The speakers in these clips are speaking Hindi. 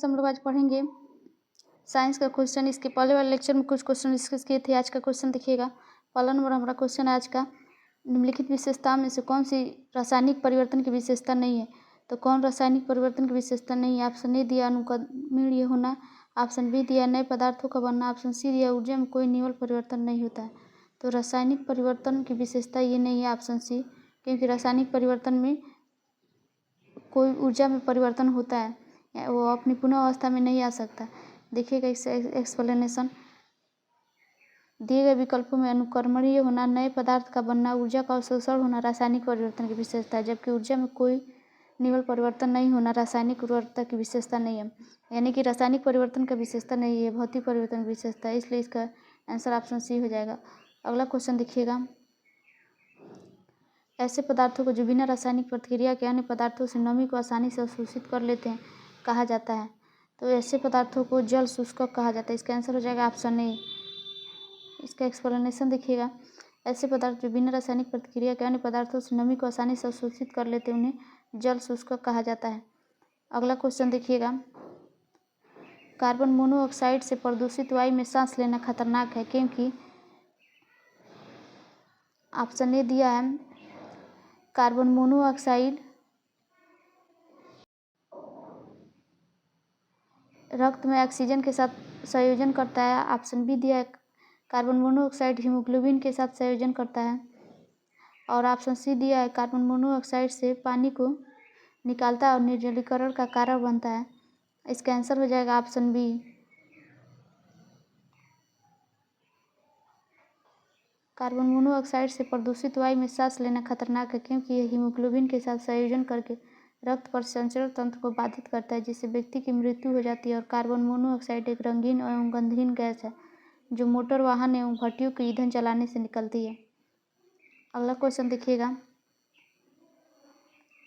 हम लोग आज पढ़ेंगे साइंस का क्वेश्चन। इसके पहले वाले लेक्चर में कुछ क्वेश्चन डिस्कस किए थे। आज का क्वेश्चन देखिएगा। पहला नंबर हमारा क्वेश्चन है आज का, निम्नलिखित विशेषता में से कौन सी रासायनिक परिवर्तन की विशेषता नहीं है। तो कौन रासायनिक परिवर्तन की विशेषता नहीं है? ऑप्शन ए दिया अनुक्रमणीय होना, ऑप्शन बी दिया नए पदार्थों का बनना, ऑप्शन सी दिया ऊर्जा में कोई निवल परिवर्तन नहीं होता है। तो रासायनिक परिवर्तन की विशेषता ये नहीं है ऑप्शन सी, क्योंकि रासायनिक परिवर्तन में कोई ऊर्जा में परिवर्तन होता है, वो अपनी पुनः अवस्था में नहीं आ सकता। देखिएगा इस एक्सप्लेनेशन। दिए गए विकल्पों में अनुक्रमणीय होना, नए पदार्थ का बनना, ऊर्जा का अवशोषण होना रासायनिक परिवर्तन की विशेषता है, जबकि ऊर्जा में कोई निवल परिवर्तन नहीं होना रासायनिक उर्वरता की विशेषता नहीं है। यानी कि रासायनिक परिवर्तन का विशेषता नहीं है, भौतिक परिवर्तन की विशेषता है, इसलिए इसका आंसर ऑप्शन सी हो जाएगा। अगला क्वेश्चन देखिएगा। ऐसे पदार्थों को जो बिना रासायनिक प्रतिक्रिया के अन्य पदार्थों से नमी को आसानी से अवशोषित कर लेते हैं कहा जाता है। तो ऐसे पदार्थों को जल शुष्क कहा जाता है। इसका आंसर हो जाएगा ऑप्शन ए। इसका एक्सप्लेनेशन देखिएगा। ऐसे पदार्थ जो बिना रासायनिक प्रतिक्रिया के अन्य पदार्थों से नमी को आसानी से अवशोषित कर लेते हैं उन्हें जल शुष्क कहा जाता है। अगला क्वेश्चन देखिएगा। कार्बन मोनोऑक्साइड से प्रदूषित वायु में सांस लेना खतरनाक है क्योंकि ऑप्शन ए दिया है कार्बन मोनोऑक्साइड रक्त में ऑक्सीजन के साथ संयोजन करता है, ऑप्शन बी दिया है कार्बन मोनोऑक्साइड हीमोग्लोबिन के साथ संयोजन करता है, और ऑप्शन सी दिया है कार्बन मोनोऑक्साइड से पानी को निकालता है और निर्जलीकरण का कारण बनता है। इसका आंसर हो जाएगा ऑप्शन बी। कार्बन मोनोऑक्साइड से प्रदूषित वायु में सांस लेना खतरनाक है क्योंकि यह हीमोग्लोबिन के साथ संयोजन करके रक्त परिसंचरण तंत्र को बाधित करता है, जिससे व्यक्ति की मृत्यु हो जाती है। और कार्बन मोनोऑक्साइड एक रंगीन एवं गंधहीन गैस है जो मोटर वाहन एवं भट्टियों के ईंधन जलाने से निकलती है। अगला क्वेश्चन देखिएगा।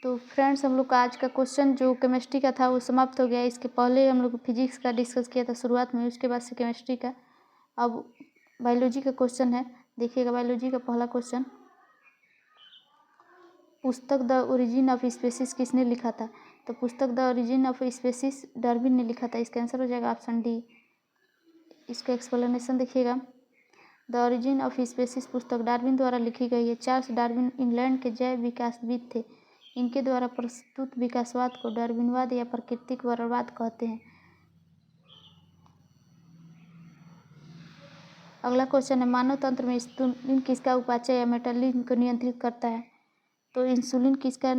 तो फ्रेंड्स, हम लोग का आज का क्वेश्चन जो केमिस्ट्री का था वो समाप्त हो गया। इसके पहले हम लोग फिजिक्स का डिस्कस किया था शुरुआत में, उसके बाद से केमिस्ट्री का। अब बायोलॉजी का क्वेश्चन है। देखिएगा बायोलॉजी का पहला क्वेश्चन। पुस्तक द ओरिजिन ऑफ स्पीसीज किसने लिखा था? तो पुस्तक the origin of species Darwin ने लिखा था। इसका आंसर हो जाएगा ऑप्शन डी। इसका एक्सप्लेनेशन देखिएगा। द ओरिजिन ऑफ स्पीसीज पुस्तक डार्विन द्वारा लिखी गई है। चार्ल्स डार्विन इंग्लैंड के जैव विकासविद थे। इनके द्वारा प्रस्तुत विकासवाद को डार्विनवाद या प्राकृतिक वर्णवाद कहते हैं। अगला क्वेश्चन है, मानव तंत्र में इंसुलिन किसका उपापचय या मेटाबॉलिज्म को नियंत्रित करता है? तो इंसुलिन किसका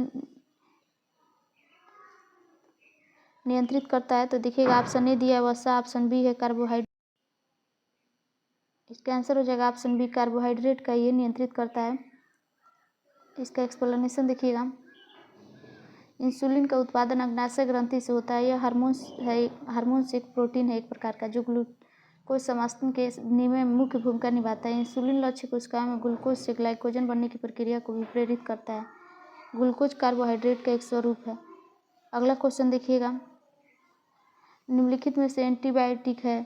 नियंत्रित करता है? तो देखिएगा ऑप्शन ए दिया है वसा, ऑप्शन बी है कार्बोहाइड्रेट। इसका आंसर हो जाएगा ऑप्शन बी, कार्बोहाइड्रेट का ये नियंत्रित करता है। इसका एक्सप्लेनेशन देखिएगा। इंसुलिन का उत्पादन अग्नाशय ग्रंथि से होता है। यह हार्मोन्स एक प्रोटीन है एक प्रकार का जो ग्लूकोज समस्थन के में मुख्य भूमिका निभाता है। इंसुलिन लक्ष्य कोशिकाओं में ग्लूकोज से ग्लाइकोजन बनने की प्रक्रिया को भी प्रेरित करता है। ग्लूकोज कार्बोहाइड्रेट का एक स्वरूप है। अगला क्वेश्चन देखिएगा। निम्नलिखित में से एंटीबायोटिक है।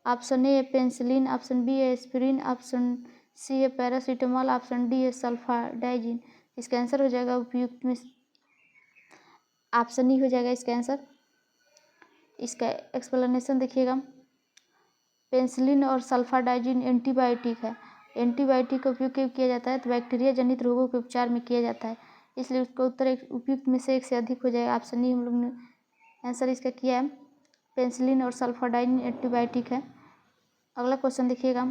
ऑप्शन ए है पेनिसिलिन, ऑप्शन बी है एस्पिरिन, ऑप्शन सी है पैरासीटामोल, ऑप्शन डी है सल्फाडाइजिन। इसका आंसर हो जाएगा उपयुक्त में ऑप्शन ई हो जाएगा इसका आंसर। इसका एक्सप्लेनेशन देखिएगा। पेनिसिलिन और सल्फाडाइजिन एंटीबायोटिक है। एंटीबायोटिक का उपयोग क्यों किया जाता है? तो बैक्टीरिया जनित रोगों के उपचार में किया जाता है, इसलिए उसका उत्तर एक उपयुक्त में से एक से अधिक हो जाएगा। ऑप्शन ई हम लोग ने आंसर इसका किया है। पेनिसिलिन और सल्फाडाइजिन एंटीबायोटिक है। अगला क्वेश्चन देखिएगा।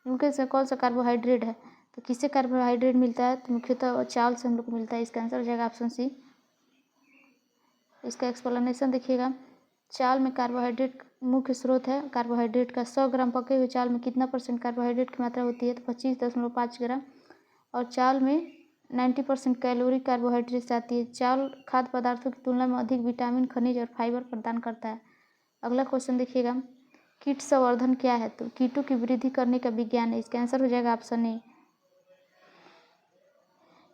इनके से कौन सा कार्बोहाइड्रेट है? तो किससे कार्बोहाइड्रेट मिलता है? तो मुख्यतः चावल से हम लोग को मिलता है। इसका आंसर हो जाएगा ऑप्शन सी। इसका एक्सप्लेनेशन देखिएगा। चावल में कार्बोहाइड्रेट मुख्य स्रोत है कार्बोहाइड्रेट का। 100 ग्राम पके हुए चावल में कितना % कार्बोहाइड्रेट की मात्रा होती है? तो 25.5 ग्राम। और चावल में 90% कैलोरी कार्बोहाइड्रेट से आती है। चावल खाद्य पदार्थों की तुलना में अधिक विटामिन, खनिज और फाइबर प्रदान करता है। अगला क्वेश्चन देखिएगा। कीट संवर्धन क्या है? तो कीटों की वृद्धि करने का विज्ञान है। इसका आंसर हो जाएगा ऑप्शन ए।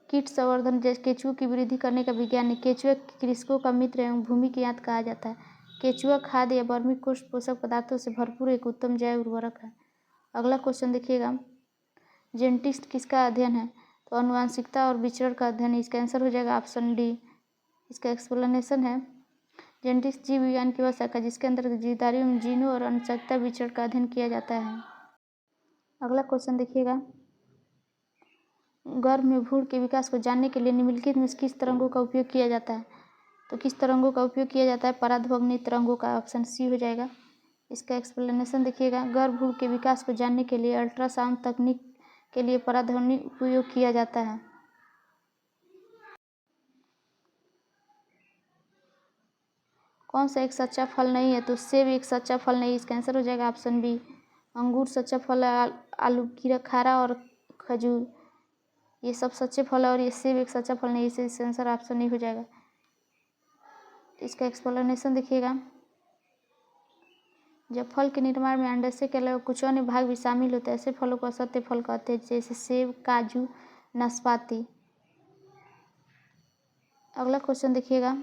कीट संवर्धन जैसे केंचुओं की वृद्धि करने का विज्ञान है। केंचुआ कृषकों का मित्र एवं भूमि की आंत कहा जाता है। केंचुआ खाद्य या वर्मी पोषक पदार्थों से भरपूर एक उत्तम जैव उर्वरक है। अगला क्वेश्चन देखिएगा। जेनेटिक्स किसका अध्ययन है? तो अनुवांशिकता और विचरण का अध्ययन है। इसका आंसर हो जाएगा ऑप्शन डी। इसका एक्सप्लेनेशन है। जेनेटिक्स जीव विज्ञान की वह शाखा जिसके अंतर्गत जीवधारियों में जीनों और अनुचक्ता विचरण का अध्ययन किया जाता है। अगला क्वेश्चन देखिएगा, गर्भ में भ्रूण के विकास को जानने के लिए निम्नलिखित में किस तरंगों का उपयोग किया जाता है? तो किस तरंगों का उपयोग किया जाता है? पराध्वनि तरंगों का, ऑप्शन सी हो जाएगा। इसका एक्सप्लेनेशन देखिएगा, गर्भ भ्रूण के विकास को जानने के लिए अल्ट्रासाउंड तकनीक के लिए पराध्वनि उपयोग किया जाता है। कौन सा एक सच्चा फल नहीं है? तो सेब एक सच्चा फल नहीं, इसका आंसर हो जाएगा ऑप्शन बी। अंगूर सच्चा फल है, आलू कीरा खारा और खजूर ये सब सच्चे फल है, और ये सेब एक सच्चा फल नहीं, इसका आंसर ऑप्शन नहीं हो जाएगा। इसका एक्सप्लेनेशन देखिएगा, जब फल के निर्माण में अंडाशय के अलावा कुछ अन्य भाग भी शामिल होते हैं ऐसे फलों को असत्य फल कहते हैं, जैसे सेब, काजू, नाशपाती। अगला क्वेश्चन देखिएगा,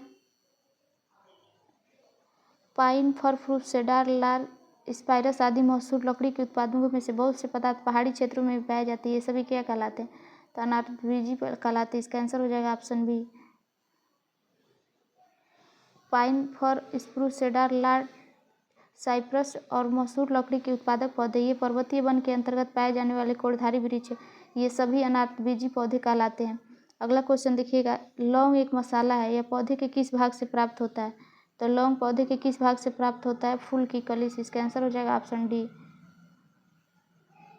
पाइन, फर, फ्रूट, सेडार, लार, स्पाइरस आदि मशहूर लकड़ी के उत्पादों में से बहुत से पदार्थ पहाड़ी क्षेत्रों में भी पाए जाते हैं, ये सभी क्या कहलाते हैं? तो अनारद्विजीय कहलाते हैं, इसका आंसर हो जाएगा ऑप्शन बी। पाइन, फर, स्प्रूस, सेडार, लार, साइप्रस और मशहूर लकड़ी के उत्पादक पौधे, ये पर्वतीय वन के अंतर्गत पाए जाने वाले कोड़धारी वृक्ष, ये सभी अनारद्विजीय पौधे कहलाते हैं। अगला क्वेश्चन देखिएगा, लौंग एक मसाला है, यह पौधे के किस भाग से प्राप्त होता है? तो लौंग पौधे के किस भाग से प्राप्त होता है? फूल की कली से, इसका आंसर हो जाएगा ऑप्शन डी।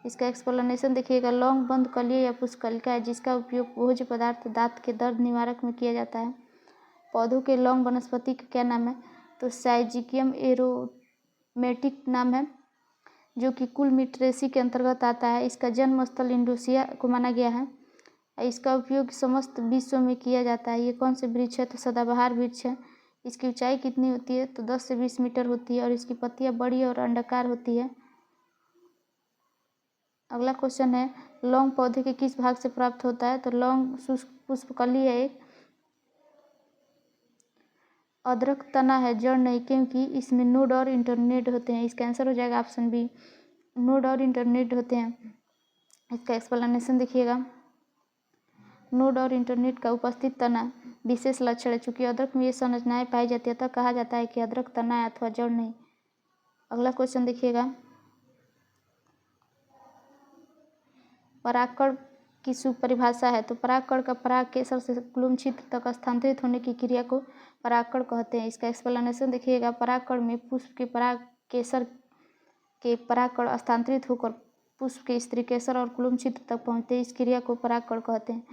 इसका एक्सप्लेनेशन देखिएगा, लौंग बंद कली या पुष्पकलिका है जिसका उपयोग भोज्य पदार्थ, दांत के दर्द निवारक में किया जाता है। पौधों के लौंग वनस्पति का क्या नाम है? तो साइजिकियम एरोमेटिक नाम है, जो कि कुलमिट्रेसी के अंतर्गत आता है। इसका जन्म स्थल इंडोनेशिया को माना गया है। इसका उपयोग समस्त विश्व में किया जाता है। ये कौन से वृक्ष है? तो सदाबहार वृक्ष है। इसकी ऊंचाई कितनी होती है? तो 10 से 20 मीटर होती है, और इसकी पत्तियां बड़ी और अंडाकार होती है। अगला क्वेश्चन है, लौंग पौधे के किस भाग से प्राप्त होता है? तो लौंग शुष्क पुष्पकली है एक। अदरक तना है, जड़ नहीं, क्योंकि इसमें नोड और इंटरनेट होते हैं, इसका आंसर हो जाएगा ऑप्शन बी। नोड और इंटरनेट होते हैं। इसका एक्सप्लेनेशन देखिएगा, नोड और इंटरनेट का उपस्थित तना विशेष लक्षण है। चूंकि अदरक में ये संरचनाएं पाई जाती है अतः कहा जाता है कि अदरक तना है अथवा जड़ नहीं। अगला क्वेश्चन देखिएगा, परागकण की सुपरिभाषा है। तो परागकण का पराग केसर से क्लुम छिद्र तक स्थानांतरित होने की क्रिया को परागकण कहते हैं। इसका एक्सप्लेनेशन देखिएगा, परागकण में पुष्प के पराग केसर के परागकण स्थानांतरित होकर पुष्प के स्त्री केसर और क्लुम छिद्र तक पहुँचते हैं, इस क्रिया को परागकण कहते हैं।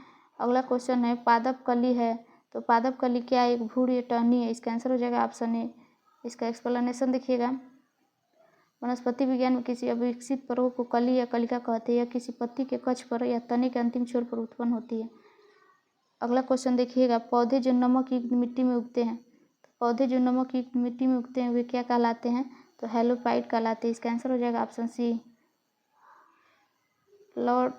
अगला क्वेश्चन है, पादप कली है। तो पादप कली क्या एक भ्रूण या टहनी है? इसका आंसर हो जाएगा ऑप्शन ए। इसका एक्सप्लेनेशन देखिएगा, वनस्पति विज्ञान में किसी अविकसित परत को कली या कलिका कहते हैं। यह किसी पत्ती के कक्ष पर या तने के अंतिम छोर पर उत्पन्न होती है। अगला क्वेश्चन देखिएगा, पौधे जो नमक युक्त मिट्टी में उगते हैं। तो पौधे जो नमक युक्त मिट्टी में उगते हैं वे क्या कहलाते हैं? तो हेलोफाइट कहलाते हैं, इसका आंसर हो जाएगा ऑप्शन सी। लौड़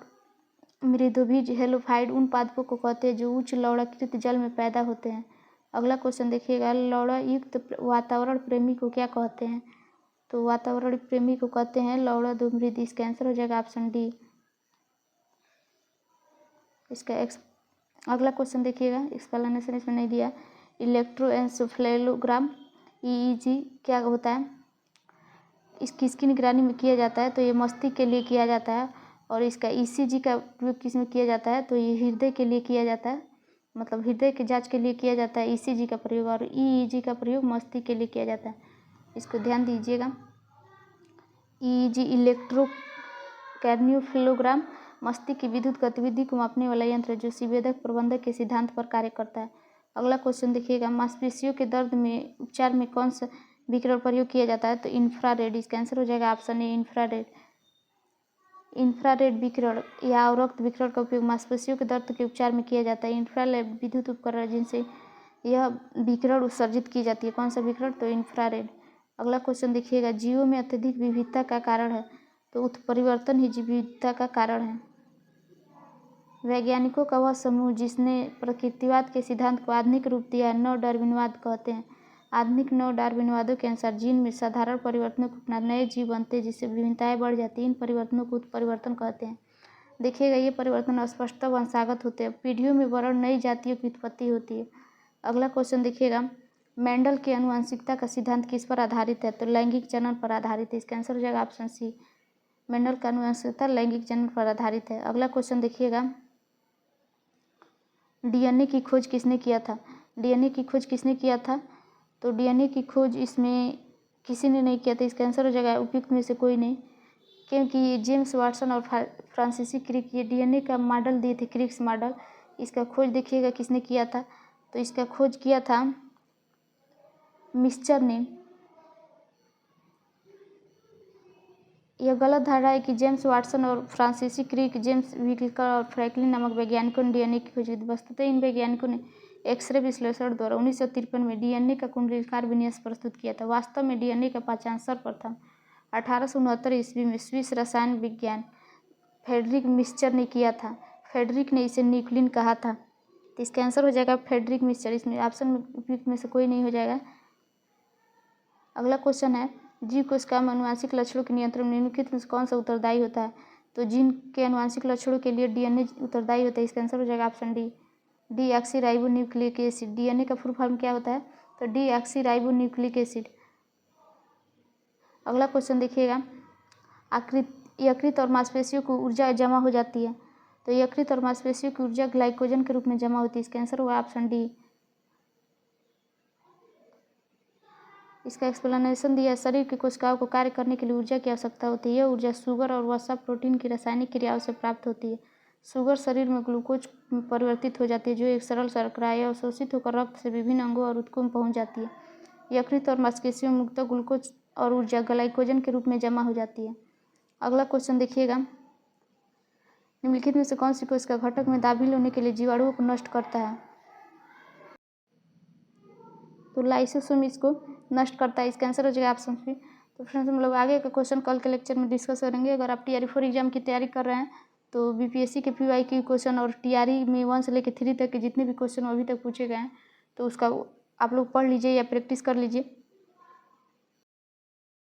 मृदुबीज हेलोफाइट उन पादपों को कहते हैं जो उच्च लौड़ाकृत जल में पैदा होते हैं। अगला क्वेश्चन देखिएगा, लौड़ा युक्त वातावरण प्रेमी को क्या कहते हैं? तो वातावरण प्रेमी को कहते हैं लौड़ादुमृद, इसका आंसर हो जाएगा ऑप्शन डी। इसका अगला क्वेश्चन देखिएगा, एक्सप्लेनेशन इसमें नहीं दिया। इलेक्ट्रोएन्सेफेलोग्राम ईईजी क्या होता है? इस किसकी निगरानी में किया जाता है? तो ये मस्तिष्क के लिए किया जाता है। और इसका ईसीजी का उपयोग किस में किया जाता है? तो ये हृदय के लिए किया जाता है, मतलब हृदय की जांच के लिए किया जाता है ईसीजी का प्रयोग, और ईईजी का प्रयोग मस्तिष्क के लिए किया जाता है। इसको ध्यान दीजिएगा। ईईजी इलेक्ट्रोकैर्नियोफिलोग्राम मस्तिष्क की विद्युत गतिविधि को मापने वाला यंत्र है जो संवेदक प्रबंधक के सिद्धांत पर कार्य करता है। अगला क्वेश्चन देखिएगा, मांसपेशियों के दर्द में उपचार में कौन सा विकिरण प्रयोग किया जाता है? तो इंफ्रारेड, इसका आंसर हो जाएगा ऑप्शन ए इंफ्रारेड। इंफ्रारेड विकिरण या अवरक्त विकिरण का उपयोग मांसपेशियों के दर्द के उपचार में किया जाता है। इंफ्रारेड विद्युत उपकरण जिनसे यह विकिरण उत्सर्जित की जाती है। कौन सा विकिरण? तो इंफ्रारेड। अगला क्वेश्चन देखिएगा, जीवों में अत्यधिक विविधता का कारण है। तो उत्परिवर्तन ही जीव विविधता का कारण है। वैज्ञानिकों का वह समूह जिसने प्रकृतिवाद के सिद्धांत को आधुनिक रूप दिया है नव डार्विनवाद कहते हैं। आधुनिक नव डार्विनवादियों के अनुसार जीन में साधारण परिवर्तनों के उपरांत नए जीव बनते हैं जिससे विभिन्नताएं बढ़ जाती हैं। इन परिवर्तनों को उत्परिवर्तन कहते हैं। देखिएगा, ये परिवर्तन स्पष्टतः वंशागत होते हैं। पीढ़ियों में वर्ण नई जातियों की उत्पत्ति होती है। अगला क्वेश्चन देखिएगा, मेंडल के आनुवंशिकता का सिद्धांत किस पर आधारित है? तो लैंगिक जनन पर आधारित है। इसका आंसर हो जाएगा ऑप्शन सी, मेंडल का आनुवंशिकता लैंगिक जनन पर आधारित है। अगला क्वेश्चन देखिएगा, डीएनए की खोज किसने किया था? डीएनए की खोज किसने किया था? तो डीएनए की खोज इसमें किसी ने नहीं किया था। इसका आंसर हो जाएगा उपयुक्त में से कोई नहीं, क्योंकि ये जेम्स वाटसन और फ्रांसीसी क्रिक ये डीएनए का मॉडल दिए थे, क्रिक्स मॉडल। इसका खोज देखिएगा किसने किया था, तो इसका खोज किया था मिक्सचर ने। यह गलत धारणा है कि जेम्स वाटसन और फ्रांसीसी क्रिक, जेम्स विल्कर और फ्रैंकलिन नामक वैज्ञानिकों ने डीएनए की खोज की थी। वस्तुतः इन वैज्ञानिकों ने एक्सरे विश्लेषण द्वारा 1953 में डीएनए का कुंडलाकार विन्यास प्रस्तुत किया था। वास्तव में डीएनए का पहचान सर्वप्रथम 1869 ईस्वी में स्विस रसायन विज्ञान फ्रेडरिक मिक्सचर ने किया था। फ्रेडरिक ने इसे न्यूक्लिन कहा था। तो इसका आंसर हो जाएगा फ्रेडरिक मिक्सचर। इसमें ऑप्शन में उपयुक्त में से कोई नहीं हो जाएगा। अगला क्वेश्चन है, जीव कोशिका में आनुवंशिक लक्षणों के नियंत्रण में निम्नलिखित में से कौन सा उत्तरदायी होता है? तो जीन के आनुवंशिक लक्षणों के लिए डीएनए उत्तरदायी होता है। इसका आंसर हो जाएगा option D, deoxyribonucleic acid. DNA का फुल फॉर्म क्या होता है? तो डीऑक्सीराइबोन्यूक्लिक एसिड। अगला क्वेश्चन देखिएगा, यकृत और मांसपेशियों को ऊर्जा जमा हो जाती है। तो यकृत और मांसपेशियों की ऊर्जा ग्लाइकोजन के रूप में जमा होती है। इसका आंसर होगा ऑप्शन डी। इसका एक्सप्लेनेशन दिया है, शरीर की कोशिकाओं को कार्य करने के लिए ऊर्जा की आवश्यकता होती है। यह ऊर्जा शुगर और वसा प्रोटीन की रासायनिक क्रियाओं से प्राप्त होती है। शुगर शरीर में ग्लूकोज में परिवर्तित हो जाती है, जो एक सरल शर्करा है, अवशोषित होकर रक्त से विभिन्न अंगों और ऊतकों में पहुंच जाती है। यकृत और मांसपेशियों में मुक्त ग्लूकोज और ऊर्जा ग्लाइकोजन के रूप में जमा हो जाती है। अगला क्वेश्चन देखिएगा, निम्नलिखित में से कौन सी कोशिका घटक में दाखिल होने के लिए जीवाणुओं को नष्ट करता है? तो लाइसोसोम इसको नष्ट करता है। इसका आंसर हो जाएगा ऑप्शन बी। तो फ्रेंड्स, हम लोग आगे का क्वेश्चन कल के लेक्चर में डिस्कस करेंगे। अगर आप टीआरई 4 एग्जाम की तैयारी कर रहे हैं तो बीपीएससी के पीवाईक्यू क्वेश्चन और टीआरई में 1 से लेकर 3 तक के जितने भी क्वेश्चन अभी तक पूछे गए हैं तो उसका आप लोग पढ़ लीजिए या प्रैक्टिस कर लीजिए।